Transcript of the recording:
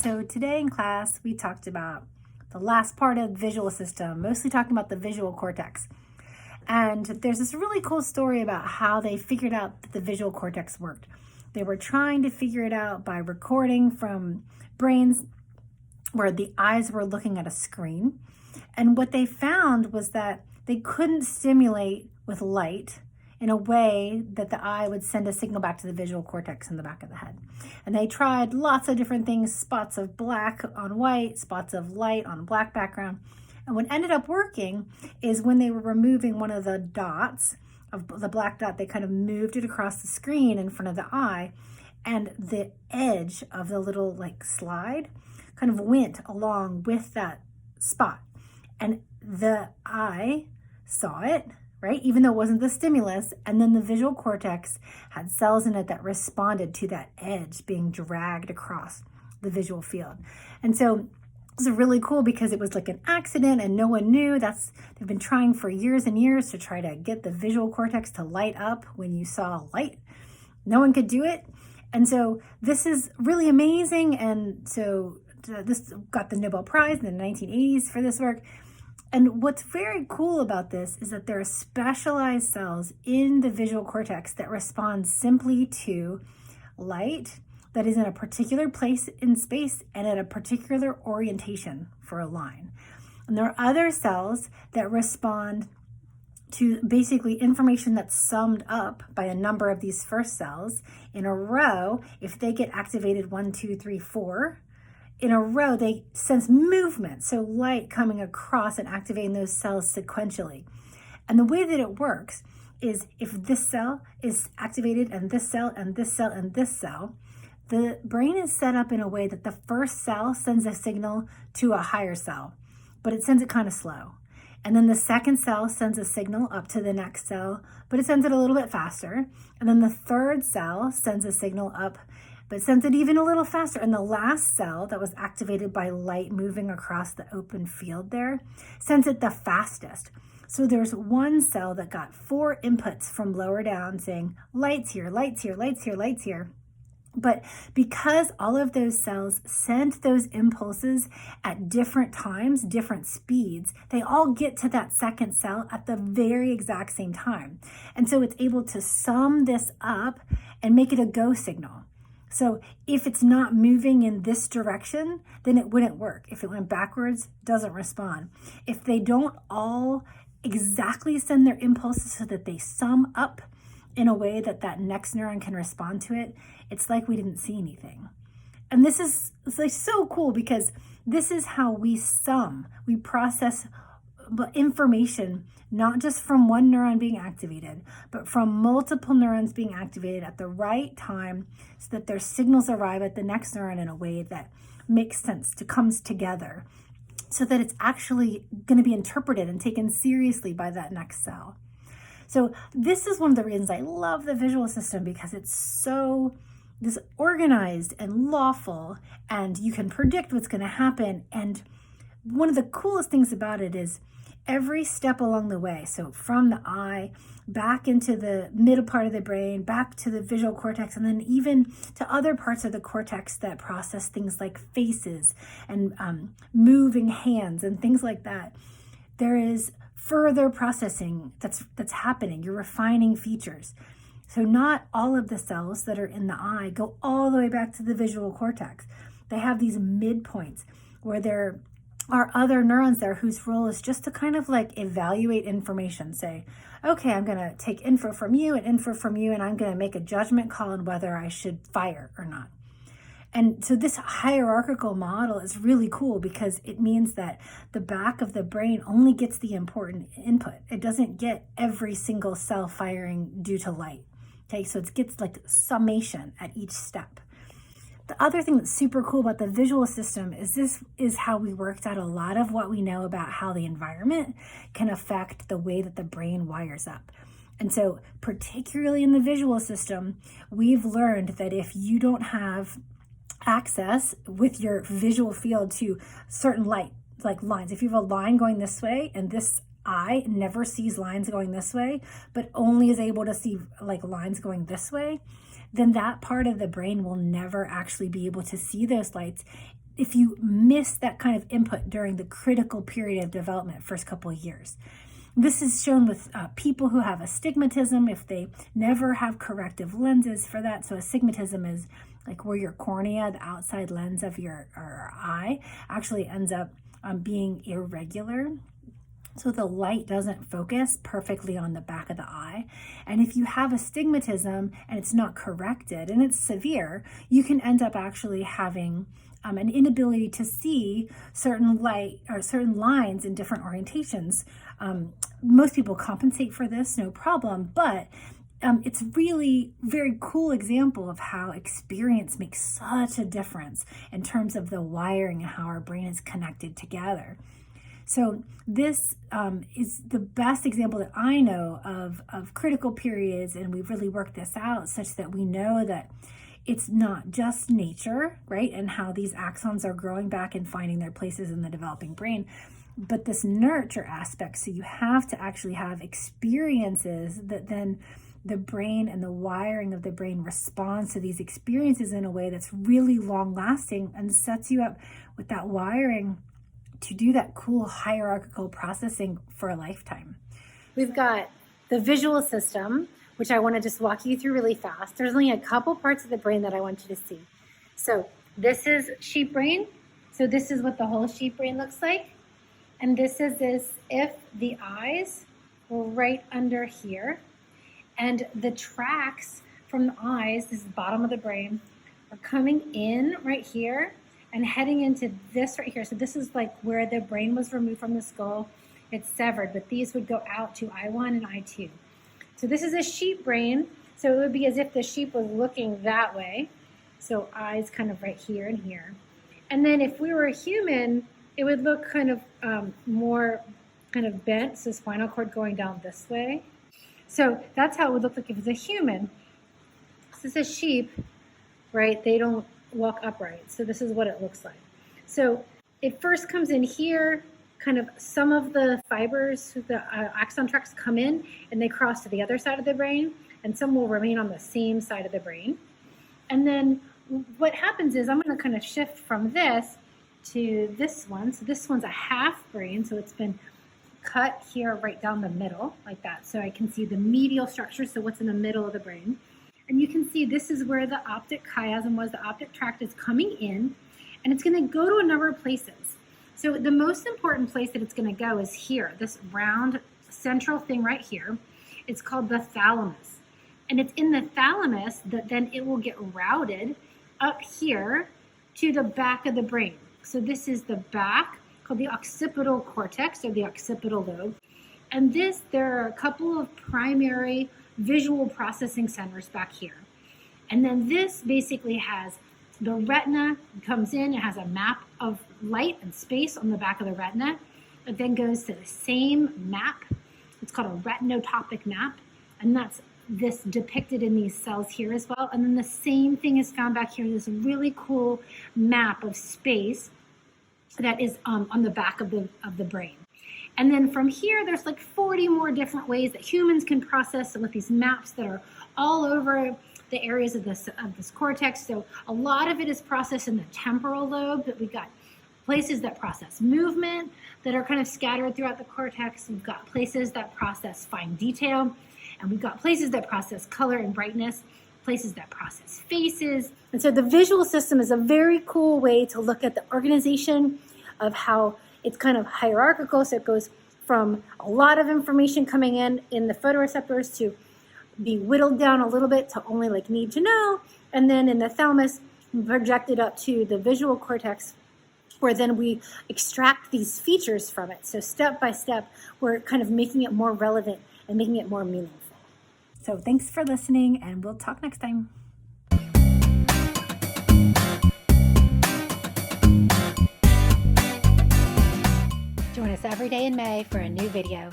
So today in class, we talked about the last part of the visual system, mostly talking about the visual cortex. And there's this really cool story about how they figured out that the visual cortex worked. They were trying to figure it out by recording from brains where the eyes were looking at a screen. And what they found was that they couldn't stimulate with light in a way that the eye would send a signal back to the visual cortex in the back of the head. And they tried lots of different things, spots of black on white, spots of light on black background. And what ended up working is when they were removing one of the dots, of the black dot, they kind of moved it across the screen in front of the eye, and the edge of the little slide kind of went along with that spot. And the eye saw it, right? Even though it wasn't the stimulus, and then the visual cortex had cells in it that responded to that edge being dragged across the visual field. And so it was really cool because it was like an accident and no one knew. They've been trying for years and years to try to get the visual cortex to light up when you saw light. No one could do it. And so this is really amazing. And so this got the Nobel Prize in the 1980s for this work. And what's very cool about this is that there are specialized cells in the visual cortex that respond simply to light that is in a particular place in space and at a particular orientation for a line. And there are other cells that respond to basically information that's summed up by a number of these first cells in a row. If they get activated 1, 2, 3, 4, in a row, they sense movement, so light coming across and activating those cells sequentially. And the way that it works is if this cell is activated and this cell and this cell and this cell, the brain is set up in a way that the first cell sends a signal to a higher cell, but it sends it kind of slow. And then the second cell sends a signal up to the next cell, but it sends it a little bit faster. And then the third cell sends a signal up, but sends it even a little faster. And the last cell that was activated by light moving across the open field there sends it the fastest. So there's one cell that got 4 inputs from lower down saying, lights here, lights here, lights here, lights here. But because all of those cells sent those impulses at different times, different speeds, they all get to that second cell at the very exact same time. And so it's able to sum this up and make it a go signal. So if it's not moving in this direction, then it wouldn't work. If it went backwards, it doesn't respond. If they don't all exactly send their impulses so that they sum up in a way that that next neuron can respond to it, it's like we didn't see anything. And this is so cool because this is how we sum. We process information not just from one neuron being activated, but from multiple neurons being activated at the right time so that their signals arrive at the next neuron in a way that makes sense, comes together, so that it's actually going to be interpreted and taken seriously by that next cell. So this is one of the reasons I love the visual system, because it's so organized and lawful, and you can predict what's going to happen. And one of the coolest things about it is every step along the way, so from the eye back into the middle part of the brain, back to the visual cortex, and then even to other parts of the cortex that process things like faces and moving hands and things like that, there is further processing that's happening. You're refining features. So not all of the cells that are in the eye go all the way back to the visual cortex. They have these midpoints where there are other neurons there whose role is just to kind of evaluate information. Say, okay, I'm going to take info from you and info from you, and I'm going to make a judgment call on whether I should fire or not. And so this hierarchical model is really cool because it means that the back of the brain only gets the important input. It doesn't get every single cell firing due to light. Okay, so it gets summation at each step. The other thing that's super cool about the visual system is this is how we worked out a lot of what we know about how the environment can affect the way that the brain wires up. And so particularly in the visual system, we've learned that if you don't have access with your visual field to certain light, like lines, if you have a line going this way and this eye never sees lines going this way, but only is able to see lines going this way, then that part of the brain will never actually be able to see those lights if you miss that kind of input during the critical period of development, first couple of years. This is shown with people who have astigmatism if they never have corrective lenses for that. So astigmatism is like where your cornea, the outside lens of your eye, actually ends up being irregular. So the light doesn't focus perfectly on the back of the eye. And if you have astigmatism and it's not corrected and it's severe, you can end up actually having an inability to see certain light or certain lines in different orientations. Most people compensate for this, no problem, but it's really very cool example of how experience makes such a difference in terms of the wiring and how our brain is connected together. So this is the best example that I know of critical periods, and we've really worked this out such that we know that it's not just nature, right, and how these axons are growing back and finding their places in the developing brain, but this nurture aspect. So you have to actually have experiences that then the brain and the wiring of the brain responds to these experiences in a way that's really long lasting and sets you up with that wiring to do that cool hierarchical processing for a lifetime. We've got the visual system, which I want to just walk you through really fast. There's only a couple parts of the brain that I want you to see. So this is sheep brain. So this is what the whole sheep brain looks like. And this is as if the eyes were right under here. And the tracks from the eyes, this is the bottom of the brain, are coming in right here and heading into this right here. So this is like where the brain was removed from the skull. It's severed, but these would go out to I1 and I2. So this is a sheep brain. So it would be as if the sheep was looking that way. So eyes kind of right here and here. And then if we were a human, it would look kind of more kind of bent. So spinal cord going down this way. So that's how it would look like if it's a human. This is a sheep, right? They don't walk upright. So this is what it looks like. So it first comes in here, kind of some of the fibers, the axon tracks come in and they cross to the other side of the brain, and some will remain on the same side of the brain. And then what happens is I'm going to kind of shift from this to this one. So this one's a half brain. So it's been cut here right down the middle like that. So I can see the medial structure. So what's in the middle of the brain. And you can see this is where the optic chiasm was. The optic tract is coming in, and it's going to go to a number of places. So the most important place that it's going to go is here, this round central thing right here. It's called the thalamus. And it's in the thalamus that then it will get routed up here to the back of the brain. So this is the back, called the occipital cortex, or the occipital lobe. And there are a couple of primary visual processing centers back here. And then this basically has the retina comes in, it has a map of light and space on the back of the retina. It then goes to the same map. It's called a retinotopic map. And that's this depicted in these cells here as well. And then the same thing is found back here, this really cool map of space that is on the back of the brain. And then from here, there's like 40 more different ways that humans can process with these maps that are all over the areas of this cortex. So a lot of it is processed in the temporal lobe, but we've got places that process movement that are kind of scattered throughout the cortex. We've got places that process fine detail, and we've got places that process color and brightness, places that process faces. And so the visual system is a very cool way to look at the organization of how it's kind of hierarchical. So it goes from a lot of information coming in the photoreceptors to be whittled down a little bit to only like need to know. And then in the thalamus, projected up to the visual cortex, where then we extract these features from it. So step by step, we're kind of making it more relevant and making it more meaningful. So thanks for listening, and we'll talk next time. Join us every day in May for a new video.